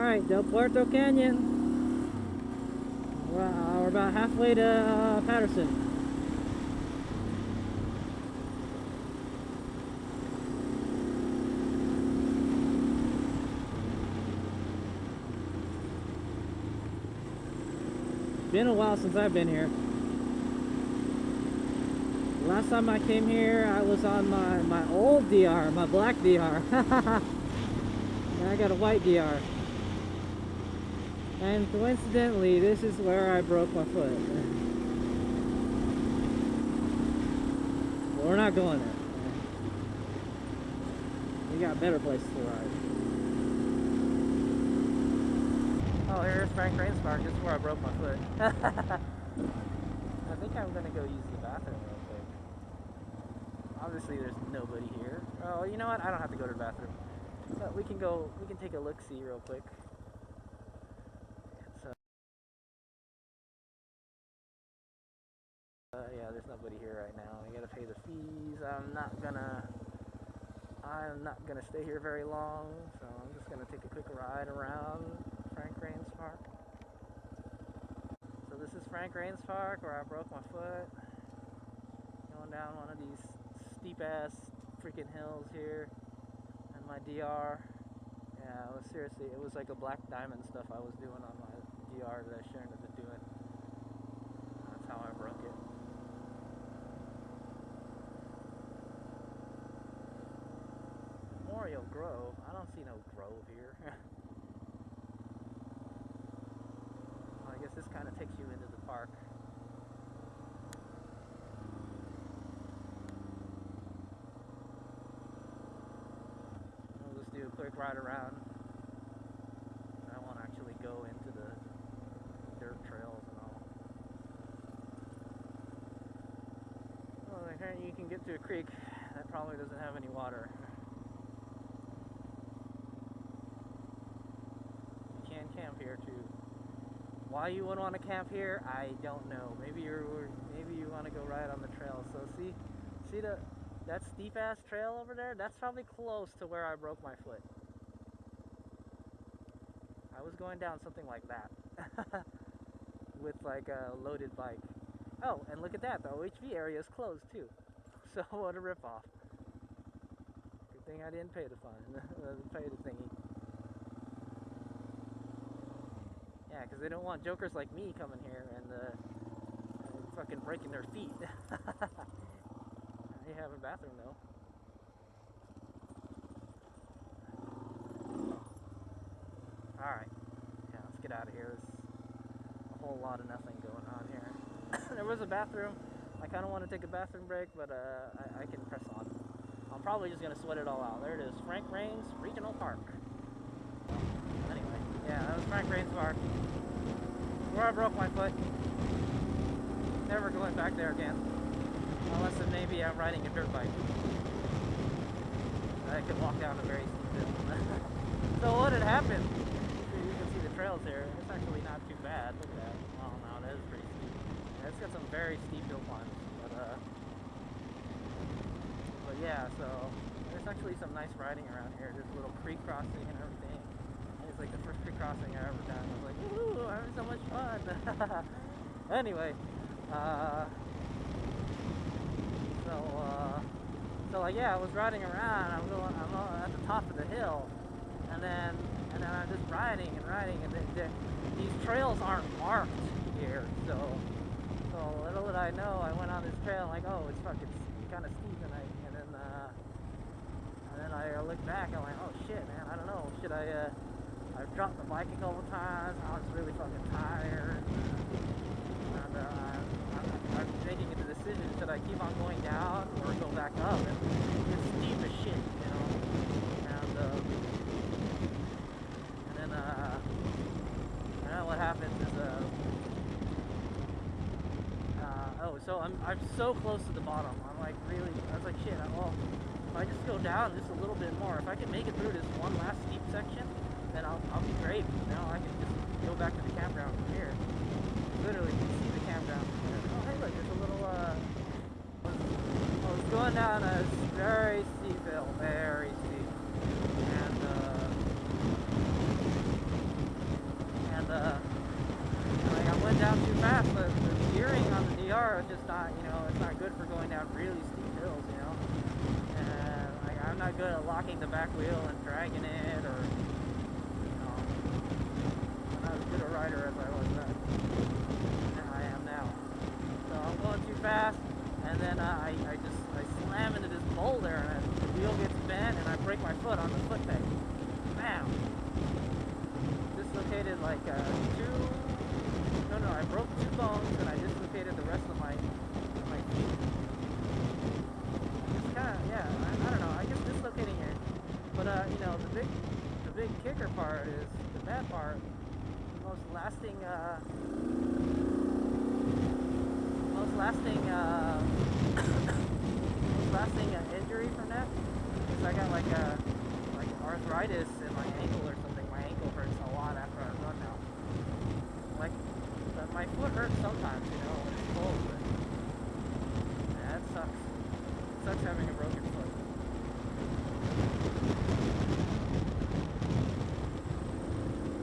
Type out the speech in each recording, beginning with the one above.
Alright, Del Puerto Canyon. We're about halfway to Patterson. Been a while since I've been here. Last time I came here, I was on my old DR, my black DR. Now I got a white DR. And coincidentally, this is where I broke my foot. But we're not going there. We got better places to ride. Oh, here's Frank Rain's Park. This is where I broke my foot. I think I'm gonna go use the bathroom real quick. Obviously, there's nobody here. Oh, you know what? I don't have to go to the bathroom. But we can go. We can take a look-see real quick. Yeah, there's nobody here right now. I gotta pay the fees. I'm not gonna stay here very long, so I'm just gonna take a quick ride around Frank Rain's Park. So this is Frank Rain's Park, where I broke my foot. Going down one of these steep ass freaking hills here, and my DR. Yeah, it was like a black diamond stuff I was doing on my DR that I shouldn't have been doing. That's how I broke it. Memorial Grove? I don't see no grove here. Well, I guess this kind of takes you into the park. We'll just do a quick ride around. I won't actually go into the dirt trails and all. Well, you can get to a creek that probably doesn't have any water. Camp here too. Why you would want to camp here, I don't know. Maybe you want to go ride on the trail. So see that steep ass trail over there? That's probably close to where I broke my foot. I was going down something like that with like a loaded bike. Oh, and look at that, the OHV area is closed too. So what a ripoff. Good thing I didn't pay the fine, pay the thingy. Yeah, because they don't want jokers like me coming here and fucking breaking their feet. They have a bathroom though. Alright. Yeah, let's get out of here. There's a whole lot of nothing going on here. There was a bathroom. I kind of want to take a bathroom break, but I can press on. I'm probably just going to sweat it all out. There it is. Frank Rain's Regional Park. Anyway, yeah, that was Frank Rain's Park. Where I broke my foot. Never going back there again. Unless maybe I'm riding a dirt bike. I could walk down a very steep hill. So what had happened, you can see the trails here. It's actually not too bad. Look at that. Oh no, that is pretty steep. Yeah, it's got some very steep hill climbs. But yeah, so there's actually some nice riding around here. There's a little creek crossing and everything. It's like the first creek crossing I ever done. I was like, ooh, I'm having so much fun. Anyway, so like, yeah, I was riding around. I'm at the top of the hill, and then I'm just riding, and these trails aren't marked here. So little did I know, I went on this trail and like, oh, it's fucking kind of steep, and then I looked back. I'm like, oh shit, man, I don't know. Should I? I've dropped the bike a couple times. I was really fucking tired. And I'm making a decision. Should I keep on going down or go back up? And it's steep as shit, you know. And then what happens is so I'm so close to the bottom. I'm like really. I was like, shit. Well, if I just go down just a little bit more, if I can make it through this one last steep section, then I'll be great. You know, I can just go back to the campground from here. Literally, you can see the campground from here. Oh, hey, look, there's a little, I was going down a very steep hill, very steep. And, going down too fast. The steering on the DR is just not, you know, it's not good for going down really steep hills, you know. And like, I'm not good at locking the back wheel and dragging it, or, you know, I'm not as good a rider as I was then. I am now. So I'm going too fast, and then I slam into this boulder, and the wheel gets bent, and I break my foot on the foot peg. Bam! Dislocated like I broke 2 bones, and I dislocated the rest of my feet. It's kind of, yeah, I don't know, I guess dislocating it. But you know, the big kicker part is the bad part. The most lasting injury from that is I got like arthritis in my ankle or something. My ankle hurts a lot after I run now. Like, my foot hurts sometimes, you know, when it's cold, but yeah, it sucks. It sucks having a broken foot.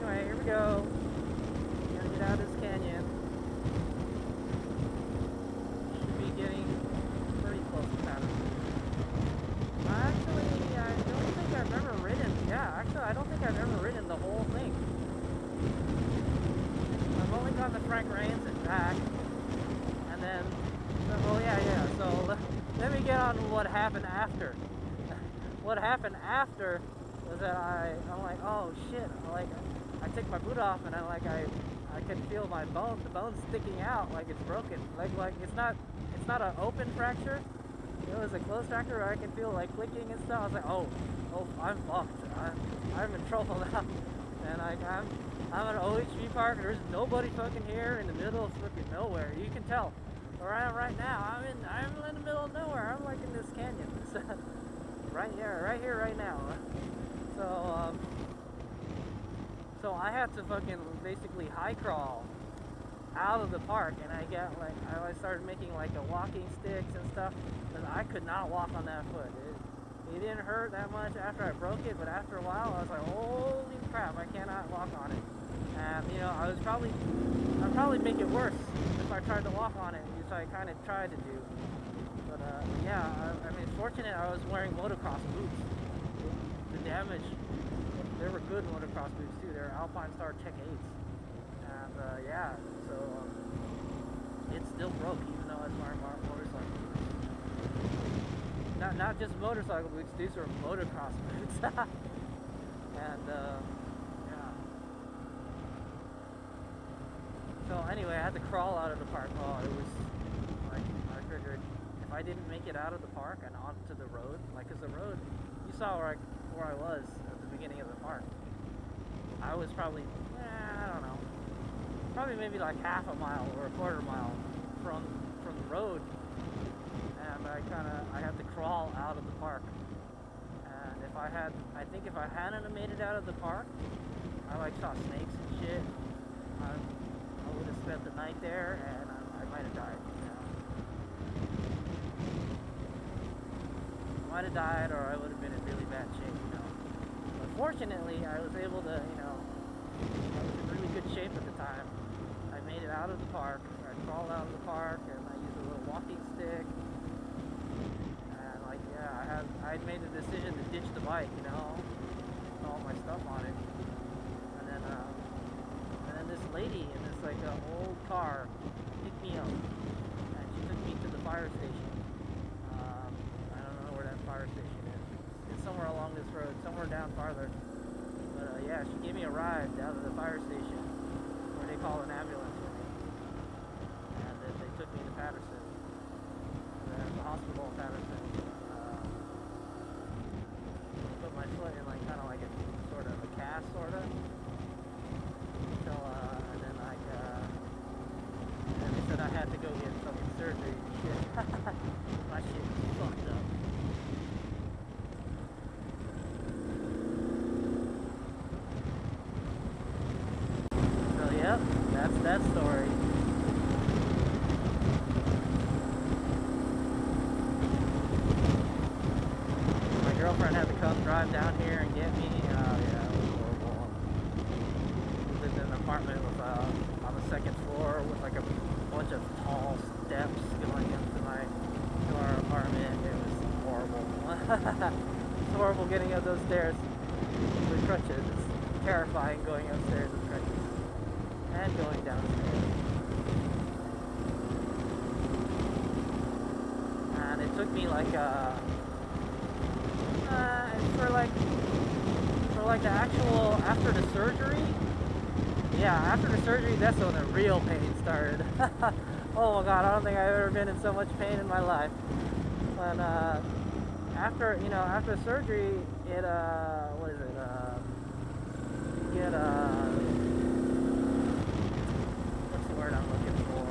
Anyway, here we go. Gonna get out of this canyon. Should be getting pretty close to Patterson. Actually, I don't think I've ever ridden. Yeah, actually, I don't think I've ever ridden the whole thing. I've only gone the Frank Reigns and back, and then, oh yeah. So let me get on what happened after. What happened after was that I'm like, oh shit! Like, I take my boot off, and I can feel my bone, the bone sticking out like it's broken. Like it's not an open fracture. It was a closed fracture where I can feel like clicking and stuff. I was like, oh, I'm fucked. I'm in trouble now. And I'm at an OHV park, and there's nobody fucking here in the middle of fucking nowhere. You can tell. Where I am right now, I'm in the middle of nowhere. I'm like in this canyon. right here, right now. So I had to fucking basically high crawl out of the park, and I started making like a walking sticks and stuff, because I could not walk on that foot. It didn't hurt that much after I broke it, but after a while I was like, holy crap, I cannot walk on it. And you know, I'd probably make it worse if I tried to walk on it, which I kind of tried to do. But yeah, I mean, it's fortunate I was wearing motocross boots. The damage, they were good motocross boots too. They're Alpine Star Check 8s. And yeah, so it still broke even though I was wearing motorcycle boots. Not just motorcycle boots, these were motocross boots. And yeah. So anyway, I had to crawl out of the park. Oh, it was like, I figured if I didn't make it out of the park and onto the road, like, cause the road, you saw where I was at the beginning of the park. I was probably, I don't know, probably maybe like half a mile or a quarter mile from the road, and I had to crawl out of the park. And I think if I hadn't made it out of the park, I like saw snakes and shit. I would have spent the night there, and I might have died. You know? I might have died, or I would have been in really bad shape. You know. But fortunately, I was able to, you know, I was in really good shape at the time. I made it out of the park. I crawled out of the park, and I used a little walking stick. And like, yeah, I had made the decision to ditch the bike, you know, all my stuff on it. And then this lady in this like old car picked me up, and she took me to the fire station. I don't know where that fire station is. It's somewhere along this road, somewhere down farther. But yeah, she gave me a ride down to the fire station, where they call an ambulance for me. And then they took me to Patterson. There's a hospital in Patterson. Put my foot in like kind of like a sort of a cast, sort of. And they said I had to go get fucking surgery and shit. My shit was fucked up. So yep, that's that story. My girlfriend had to come drive down here and get me. Yeah, it was horrible. We lived in an apartment with on the second floor with like a bunch of tall steps going into our apartment. It was horrible. It's horrible getting up those stairs with crutches. It's terrifying going upstairs with crutches and going downstairs. And it took me like for the actual after the surgery. Yeah, after the surgery, that's when the real pain started. Oh my god, I don't think I've ever been in so much pain in my life. But after the surgery, it what is it? You get what's the word I'm looking for?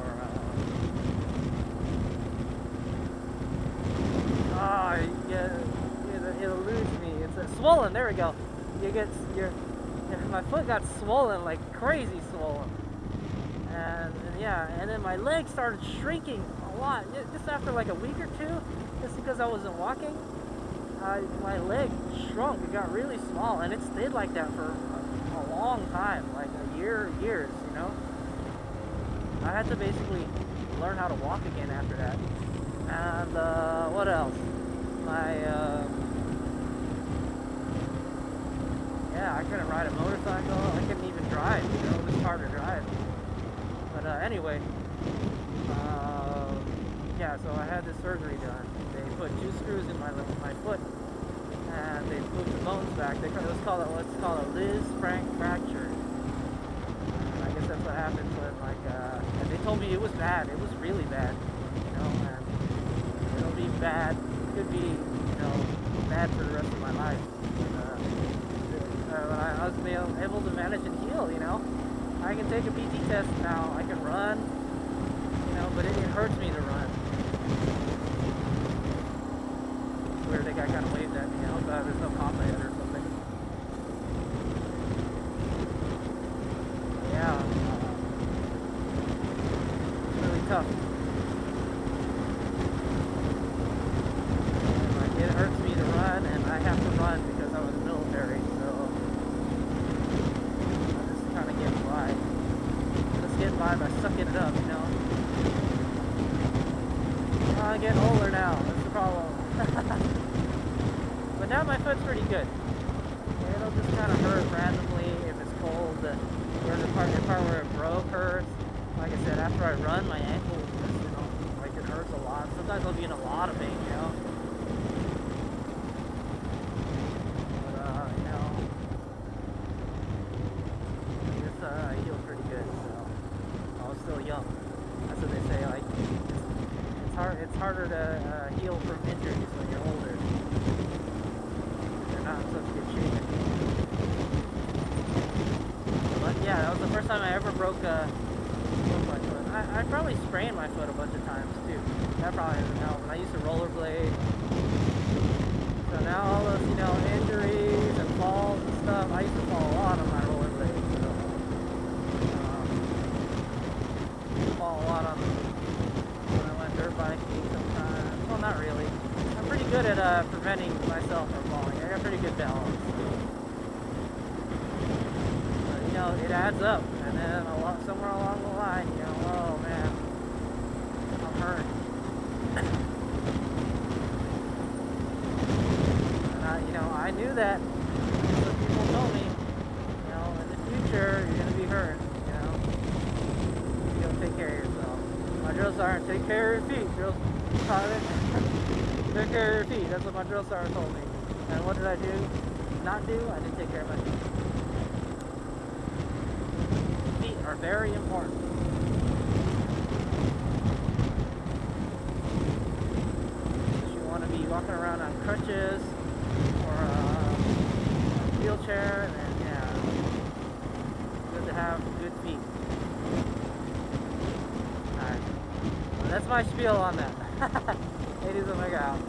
It eludes me. It's swollen. There we go. My foot got swollen, like crazy swollen, and then my leg started shrinking a lot. Just after like a week or two, just because I wasn't walking, my leg shrunk. It got really small, and it stayed like that for a long time, like years. I had to basically learn how to walk again after that. And what else? I couldn't ride a motorcycle. I couldn't even drive. It was hard to drive. But anyway, so I had this surgery done. They put 2 screws in my foot, and they moved the bones back. What's called a Liz Frank fracture. And I guess that's what happens when and they told me it was bad. It was really bad. And it'll be bad. It could be, bad for the rest of my life. But I was able to manage and heal, I can take a PT test now, I can run, but it hurts me to run. It's weird, that guy kind of waved at me. I hope there's no cop ahead or something. Yeah, it's really tough. It hurts me to run, and I have to run because I was military, so I'm just trying to get by. Just get by sucking it up, I'm getting older now, that's the problem. But now my foot's pretty good. It'll just kind of hurt randomly if it's cold. Where the part where it broke hurts. Like I said, after I run, my ankle just, it hurts a lot. Sometimes I'll be in a lot of pain, I healed pretty good, so I was still young. That's what they say, it's harder to heal from injuries when you're older. They're not in such good shape. But yeah, that was the first time I ever broke my foot. I probably sprained my foot a bunch of times too. That probably doesn't help. And I used to rollerblade. So now all those, injuries and falls and stuff, I used to fall a lot on my rollerblades. Fall a lot on when I went dirt biking sometimes. Well, not really. I'm pretty good at preventing myself from falling. I got pretty good balance. But, it adds up. And then somewhere along the line, oh man, I'm hurt. And I knew that. Some people told me, in the future, you're going to be hurt. Take care of yourself. My drill sergeant, take care of your feet. Drill sergeant, take care of your feet. That's what my drill sergeant told me. And what did I do? Not do? I didn't take care of my feet. Feet are very important. If you want to be walking around on crutches or a wheelchair, then it's good to have good feet. That's my spiel on that. HadesOmega out.